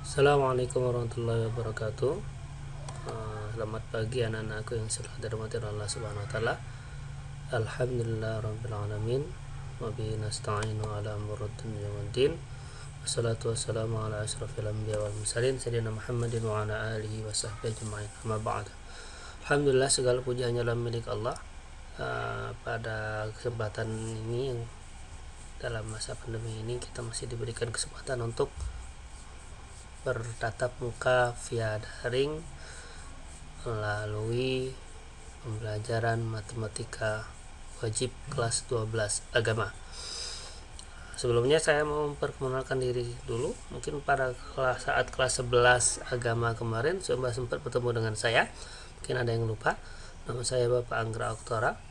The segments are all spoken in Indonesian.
Assalamualaikum warahmatullahi wabarakatuh. Selamat pagi anak-anakku yang selalu dirahmati Allah Subhanahu wa taala. Alhamdulillah rabbil alamin. Wa bihi nasta'inu ala umuri dunya waddin. Wassalatu wassalamu ala asyrafil anbiya wal mursalin sayyidina Muhammadin wa ala alihi wa sahbihi ajma'in. Amma ba'd. Alhamdulillah, segala puji hanyalah milik Allah. Pada kesempatan ini, dalam masa pandemi ini, kita masih diberikan kesempatan untuk bertatap muka via daring melalui pembelajaran matematika wajib kelas 12 agama. Sebelumnya saya mau memperkenalkan diri dulu. Mungkin pada saat kelas 11 agama kemarin coba sempat bertemu dengan saya. Mungkin ada yang lupa. Nama saya Bapak Anggra Oktora.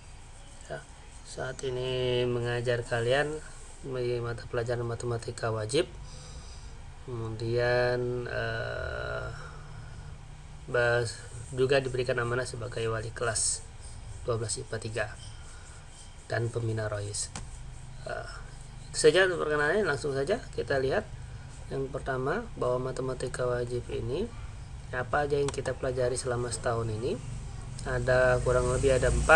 Saat ini mengajar kalian di mata pelajaran matematika wajib. Kemudian juga diberikan amanah sebagai wali kelas 12 IPA 3 dan pembina ROIS. Itu saja untuk perkenalannya. Langsung saja kita lihat. Yang pertama, bahwa matematika wajib ini apa aja yang kita pelajari selama setahun ini. Ada kurang lebih 4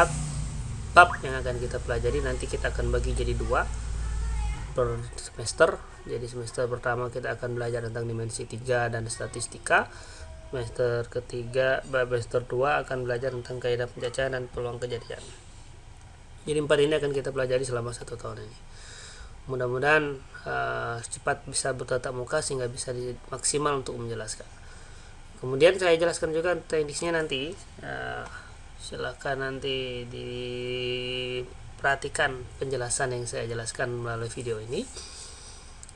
bab yang akan kita pelajari. Nanti kita akan bagi jadi 2 per semester. Jadi semester pertama kita akan belajar tentang dimensi 3 dan statistika. Semester 2 akan belajar tentang kaidah pencacahan dan peluang kejadian. Jadi 4 ini akan kita pelajari selama 1 tahun ini. Mudah-mudahan cepat bisa bertatap muka sehingga bisa maksimal untuk menjelaskan. Kemudian saya jelaskan juga teknisnya nanti. Silakan nanti perhatikan penjelasan yang saya jelaskan melalui video ini.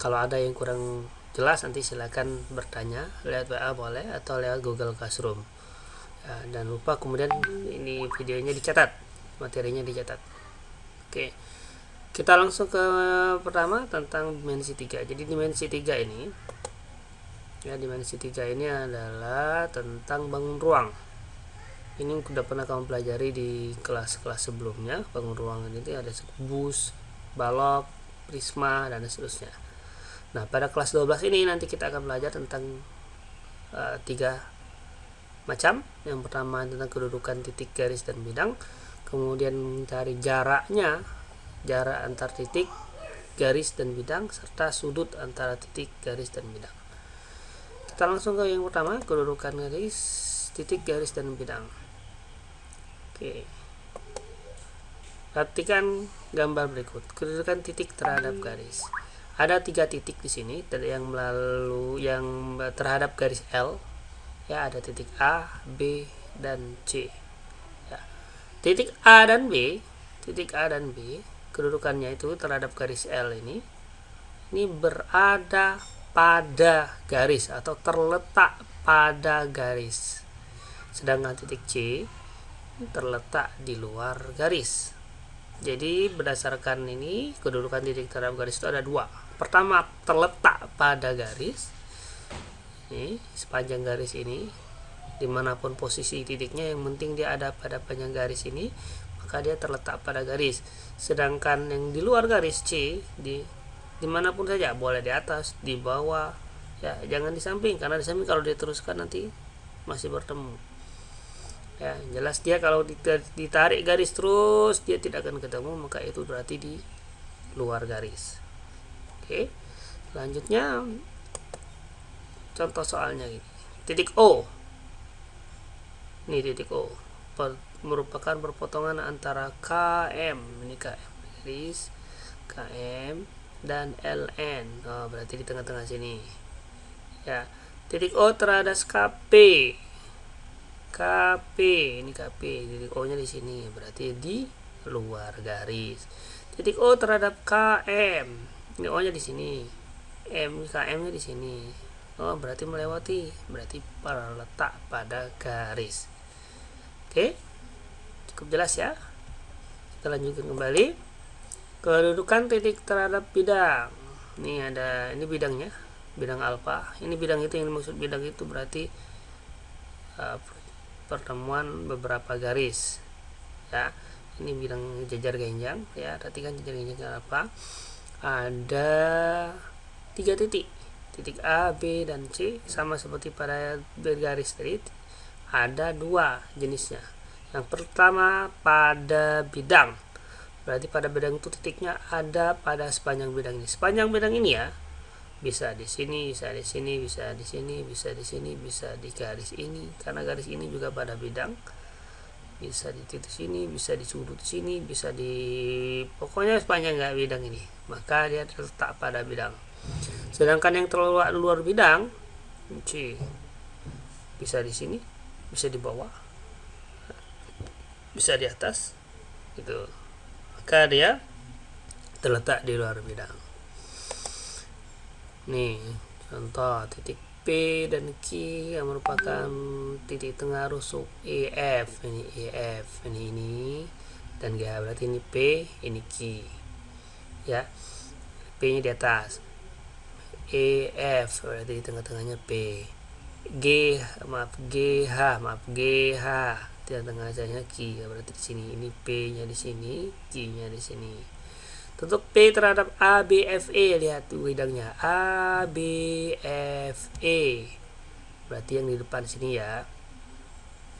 Kalau ada yang kurang jelas nanti silakan bertanya lewat WA boleh atau lewat Google Classroom. Dan lupa kemudian ini videonya dicatat, materinya dicatat. Oke. Kita langsung ke pertama tentang dimensi 3. Jadi dimensi 3 ini dimensi 3 ini adalah tentang bangun ruang. Ini sudah pernah kamu pelajari di kelas-kelas sebelumnya. Bangun ruangan itu ada kubus, balok, prisma, dan seterusnya. Nah, pada kelas 12 ini nanti kita akan belajar tentang 3 macam. Yang pertama tentang kedudukan titik, garis, dan bidang. Kemudian mencari jarak antar titik, garis, dan bidang, serta sudut antara titik, garis, dan bidang. Kita langsung ke yang pertama, kedudukan garis, titik, garis, dan bidang. Oke. Perhatikan gambar berikut. Kedudukan titik terhadap garis. Ada 3 titik di sini yang terhadap garis L. Ada titik A, B, dan C. Titik A dan B, kedudukannya itu terhadap garis L ini berada pada garis atau terletak pada garis. Sedangkan titik C terletak di luar garis. Jadi berdasarkan ini kedudukan titik terhadap garis itu ada 2. Pertama, terletak pada garis. Ini sepanjang garis ini, dimanapun posisi titiknya, yang penting dia ada pada panjang garis ini, maka dia terletak pada garis. Sedangkan yang di luar garis C, dimanapun saja, boleh di atas, di bawah, jangan di samping, karena di samping kalau diteruskan nanti masih bertemu. Jelas dia kalau ditarik garis terus dia tidak akan ketemu, maka itu berarti di luar garis. Oke. Selanjutnya contoh soalnya ini. Titik O. Ini titik O. Merupakan perpotongan antara KM, ini KM garis, KM dan LN. Berarti di tengah-tengah sini. Titik O terhadap KP. Ini KP, titik O nya di sini, berarti di luar garis. Titik O terhadap KM, ini O nya di sini, KM nya di sini. Berarti melewati, berarti letak pada garis. Oke, cukup jelas ya. Kita lanjutkan kembali. Kedudukan titik terhadap bidang. Ini bidangnya, bidang alfa. Ini bidang itu, yang dimaksud bidang itu berarti pertemuan beberapa garis. Ini bidang jajar genjang. Perhatikan jajar genjang apa? Ada 3 titik. titik A, B, dan C sama seperti pada garis tadi, ada dua jenisnya. Yang pertama pada bidang, berarti pada bidang itu titiknya ada pada sepanjang bidang ini. Sepanjang bidang ini ya, bisa di sini, bisa di sini, bisa di sini, bisa di sini, bisa di garis ini, karena garis ini juga pada bidang. Bisa di titik sini, bisa di sudut sini, bisa di pokoknya sepanjang bidang ini, maka dia terletak pada bidang. Sedangkan yang terlalu luar bidang, C, bisa di sini, bisa di bawah, bisa di atas, gitu. Maka dia terletak di luar bidang. Nih contoh titik P dan Q yang merupakan titik tengah rusuk EF, ini EF, ini dan G, berarti ini P, ini Q ya. P nya di atas, EF berarti di tengah-tengahnya P, GH di tengah-tengahnya Q, berarti di sini ini P nya di sini, Q nya di sini. Tutup P terhadap ABFE, lihat bidangnya ABFE, berarti yang di depan sini ya,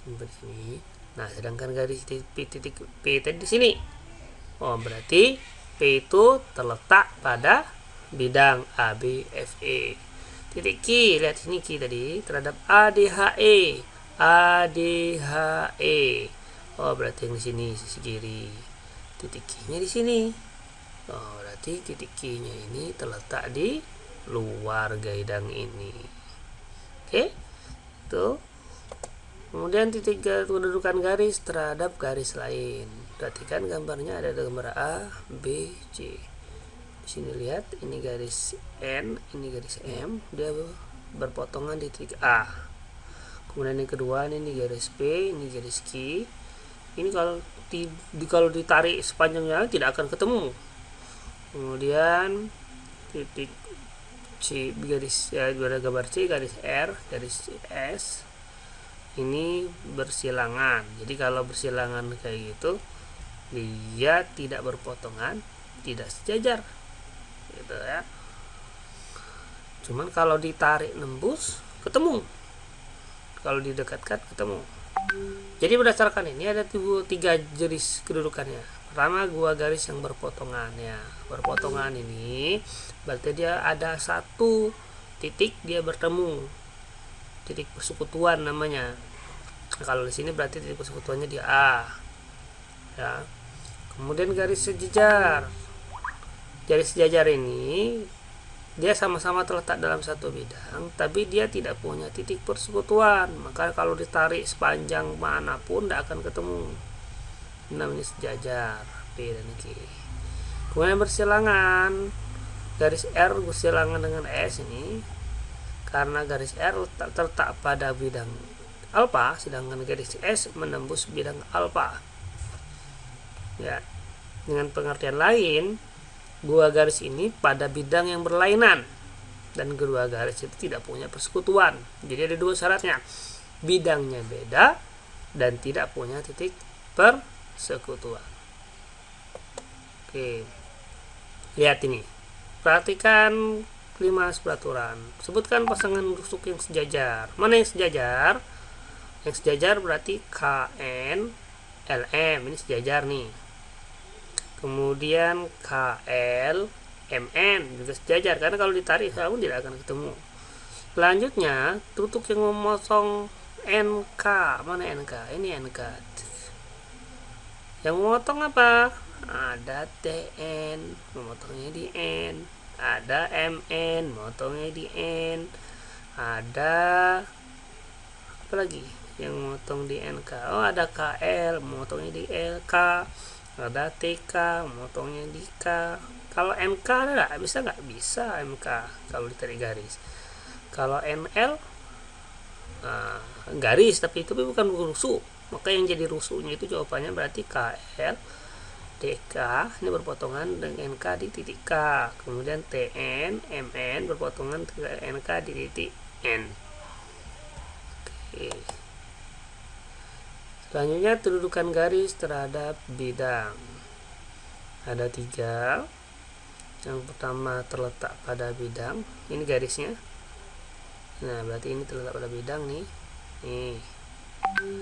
di sini. Nah, sedangkan garis titik P tadi di sini. Oh, berarti P itu terletak pada bidang ABFE. Titik Q, lihat sini Q tadi terhadap ADHE, ADHE. Oh, berarti yang di sini sisi kiri. Titik Q-nya di sini. Oh, berarti titik Q-nya ini terletak di luar gaidang ini. Oke, tuh. Kemudian titik kedudukan garis terhadap garis lain. Perhatikan gambarnya, ada gambar A, B, C. Di sini lihat, ini garis N, ini garis M, dia berpotongan di titik A. Kemudian yang kedua, ini garis P, ini garis Q. Ini kalau ditarik sepanjangnya tidak akan ketemu. Kemudian titik C, garis ya, ada gambar C, garis R, garis S, ini bersilangan. Jadi kalau bersilangan kayak gitu, dia tidak berpotongan, tidak sejajar, gitu ya. Cuman kalau ditarik nembus ketemu, kalau didekatkan ketemu. Jadi berdasarkan ini ada tiga jenis kedudukannya. Pertama, gua garis yang berpotongan ya. Berpotongan ini berarti dia ada satu titik dia bertemu, titik persekutuan namanya. Nah, kalau di sini berarti titik persekutuannya di A ya. Kemudian garis sejajar. Garis sejajar ini dia sama-sama terletak dalam satu bidang, tapi dia tidak punya titik persekutuan. Maka kalau ditarik sepanjang manapun tidak akan ketemu. Ini namanya sejajar, P dan Q. Kemudian bersilangan, garis R bersilangan dengan S ini karena garis R terletak pada bidang alfa, sedangkan garis S menembus bidang alfa ya. Dengan pengertian lain, dua garis ini pada bidang yang berlainan dan kedua garis itu tidak punya persekutuan. Jadi ada dua syaratnya, bidangnya beda dan tidak punya titik persekutuan. Oke, lihat ini, perhatikan 5 peraturan. Sebutkan pasangan rusuk yang sejajar. Mana yang sejajar? Yang sejajar berarti KN LM, ini sejajar nih. Kemudian KL MN juga sejajar, karena kalau ditarik pun tidak akan ketemu. Selanjutnya, tutuk yang memotong NK. Mana NK? Ini NK. Yang memotong apa? Ada TN, memotongnya di N. Ada MN, memotongnya di N. Ada apa lagi yang memotong di NK? Oh, ada KL, memotongnya di LK. Ada TK, memotongnya di K. Kalau MK ada nggak? Bisa nggak? Bisa MK kalau ditarik garis. Kalau ML garis, tapi itu bukan rusuk. Maka yang jadi rusuknya itu jawabannya berarti KL TK ini berpotongan dengan NK di titik K. Kemudian TN MN berpotongan dengan NK di titik N. Oke. Selanjutnya, kedudukan garis terhadap bidang. Ada 3. Yang pertama terletak pada bidang, ini garisnya. Nah, berarti ini terletak pada bidang nih.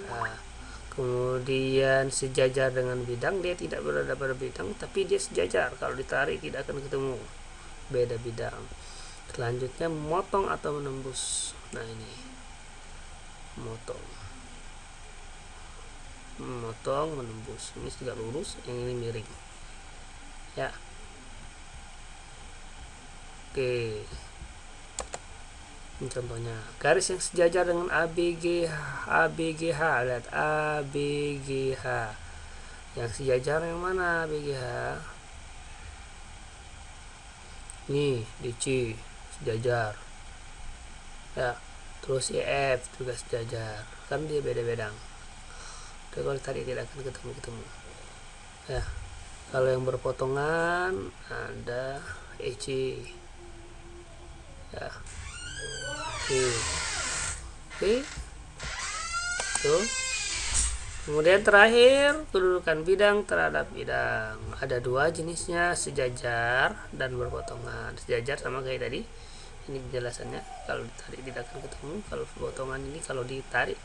Nah, kemudian sejajar dengan bidang, dia tidak berada pada bidang, tapi dia sejajar. Kalau ditarik tidak akan ketemu, beda bidang. Selanjutnya memotong atau menembus. Nah, ini memotong, menembus. Ini sudah lurus, yang ini miring. Ya. Oke. Ini contohnya, garis yang sejajar dengan ABGH. Lihat ABGH. Yang sejajar yang mana ABGH? Nih, DC sejajar. Ya, terus EF juga sejajar. Kan dia beda-beda. Kalau tadi tidak akan ketemu. Ya. Kalau yang berpotongan ada EC. Ya. Oke. Tuh. Kemudian terakhir, kedudukan bidang terhadap bidang. Ada dua jenisnya, sejajar dan berpotongan. Sejajar sama kayak tadi. Ini penjelasannya. Kalau ditarik tidak akan ketemu. Kalau potongan ini kalau ditarik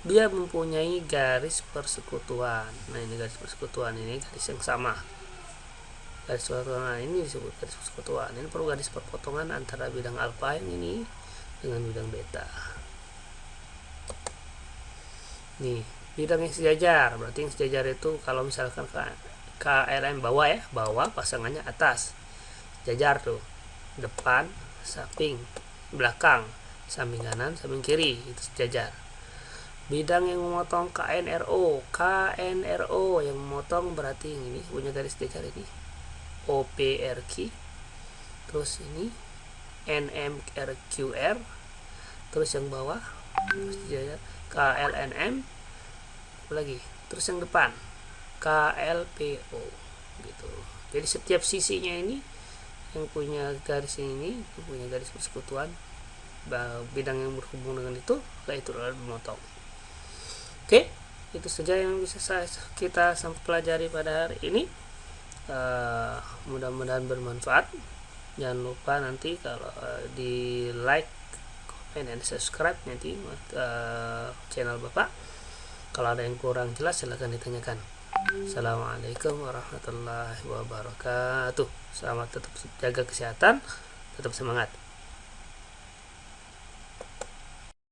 dia mempunyai garis persekutuan. Nah, ini garis persekutuan, ini garis yang sama. Garis persekutuan ini disebut garis persekutuan. Ini perlu garis perpotongan antara bidang alfa yang ini dengan bidang beta. Nih, bidang yang sejajar, berarti yang sejajar itu kalau misalkan KLM bawah ya, bawah pasangannya atas. Sejajar tuh. Depan, samping, belakang, samping kanan, samping kiri, itu sejajar. Bidang yang memotong KNRO yang memotong berarti yang ini punya garis sejajar ini OPRQ, terus ini NMRQR, terus yang bawah sejajar KLNM lagi, terus yang depan KLPO gitu. Jadi setiap sisinya ini yang punya garis ini punya garis persekutuan, bidang yang berhubung dengan itu adalah memotong. Oke, itu saja yang bisa kita pelajari pada hari ini. Mudah-mudahan bermanfaat. Jangan lupa nanti kalau di like, comment, dan subscribe nanti channel Bapak. Kalau ada yang kurang jelas silahkan ditanyakan. Assalamualaikum warahmatullahi wabarakatuh. Selamat tetap jaga kesehatan, tetap semangat.